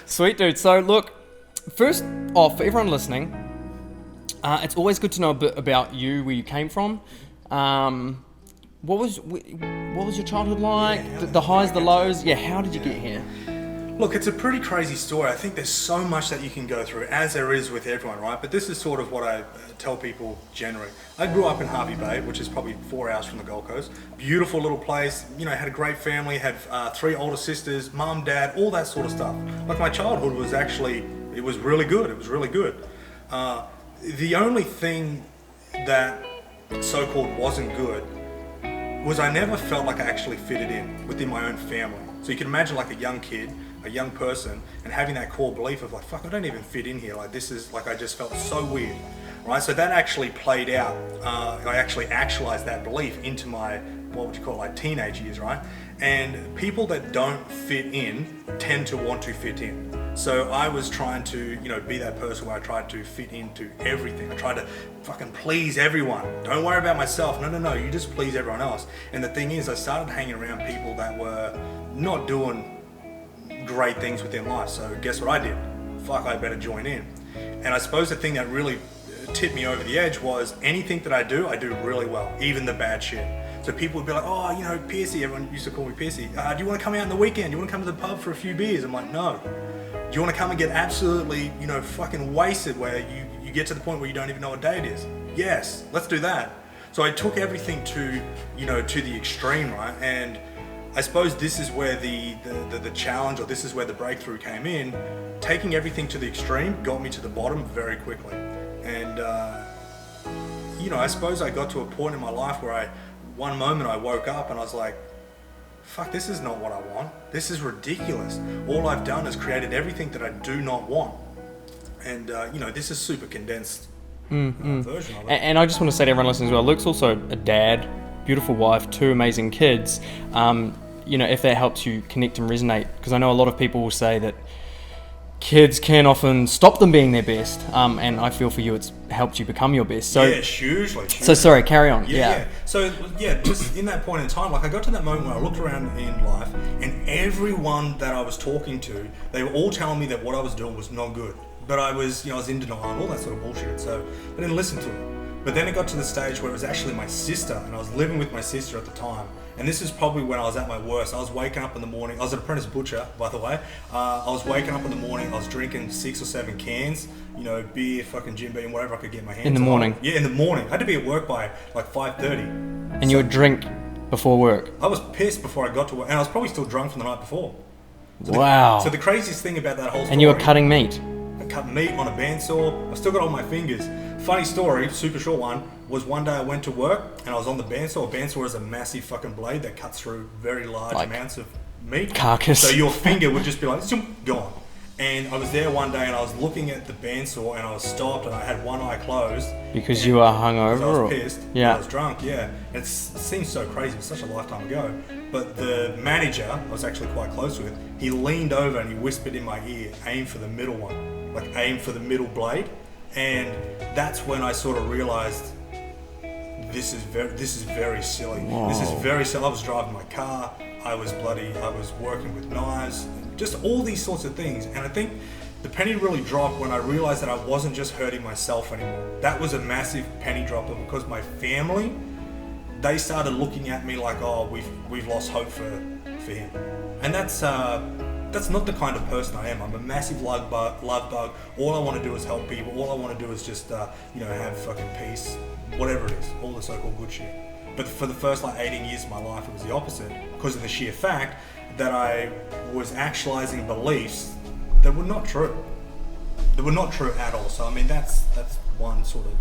Sweet, dude. So, look, first off, for everyone listening, it's always good to know a bit about you, where you came from. What was your childhood like? The highs, the lows? Yeah, how did you get here? Look, it's a pretty crazy story. I think there's so much that you can go through, as there is with everyone, right? But this is sort of what I tell people generally. I grew up in Hervey Bay, which is probably 4 hours from the Gold Coast. Beautiful little place. You know, had a great family, had 3 older sisters, mum, dad, all that sort of stuff. Like, my childhood was actually, it was really good. It was really good. The only thing that so-called wasn't good was I never felt like I actually fitted in within my own family. So you can imagine, like, a young kid, a young person, and having that core belief of like, fuck, I don't even fit in here. Like, this is like, I just felt so weird, right? So that actually played out. I actually actualized that belief into my, what would you call it, like teenage years, right? And people that don't fit in tend to want to fit in. So I was trying to, you know, be that person where I tried to fit into everything. I tried to fucking please everyone. Don't worry about myself. No, you just please everyone else. And the thing is, I started hanging around people that were not doing great things within life. So guess what I did? Fuck, I better join in. And I suppose the thing that really tipped me over the edge was anything that I do really well, even the bad shit. So people would be like, oh, you know, Piercy, everyone used to call me Piercy. Do you want to come out on the weekend? Do you want to come to the pub for a few beers? I'm like, no. Do you want to come and get absolutely, you know, fucking wasted where you get to the point where you don't even know what day it is? Yes, let's do that. So I took everything to, you know, to the extreme, right? And I suppose this is where the challenge, or this is where the breakthrough came in. Taking everything to the extreme got me to the bottom very quickly. And, you know, I suppose I got to a point in my life where one moment I woke up and I was like, fuck, this is not what I want. This is ridiculous. All I've done is created everything that I do not want. And, you know, this is super condensed version of it. And I just want to say to everyone listening as well, Luke's also a dad, beautiful wife, 2 amazing kids. You know, if that helps you connect and resonate, because I know a lot of people will say that kids can often stop them being their best, and I feel for you it's helped you become your best. So yeah, hugely. So sorry, carry on. Yeah. So yeah, just in that point in time, like, I got to that moment where I looked around in life, and everyone that I was talking to, they were all telling me that what I was doing was not good. But I was, you know, I was in denial and all that sort of bullshit, so I didn't listen to it. But then it got to the stage where it was actually my sister, and I was living with my sister at the time. And this is probably when I was at my worst. I was waking up in the morning. I was an apprentice butcher, by the way. I was waking up in the morning. I was drinking 6 or 7 cans, you know, beer, fucking Jim Beam, whatever I could get my hands on. In the morning? Yeah, in the morning. I had to be at work by like 5:30. And you would drink before work? I was pissed before I got to work, and I was probably still drunk from the night before. Wow. So the craziest thing about that whole story... And you were cutting meat? I cut meat on a bandsaw. I still got all my fingers. Funny story, super short one, was one day I went to work and I was on the bandsaw. A bandsaw is a massive fucking blade that cuts through very large amounts of meat. Carcass. So your finger would just be like, zoom, gone. And I was there one day and I was looking at the bandsaw and I was stopped and I had one eye closed. Because you were hungover? I was pissed. Yeah. I was drunk, yeah. It seems so crazy, it's such a lifetime ago. But the manager, I was actually quite close with, he leaned over and he whispered in my ear, aim for the middle one. Like, aim for the middle blade. And that's when I sort of realized this is very silly. Whoa. This is very silly. I was driving my car, I was working with knives, just all these sorts of things. And I think the penny really dropped when I realized that I wasn't just hurting myself anymore. That was a massive penny dropper, because my family, they started looking at me like, oh, we've lost hope for him. And that's not the kind of person I am. I'm a massive love bug. All I want to do is help people. All I want to do is just, you know, have fucking peace, whatever it is, all the so-called good shit. But for the first 18 years of my life, it was the opposite, because of the sheer fact that I was actualizing beliefs that were not true. That were not true at all. So I mean, that's one sort of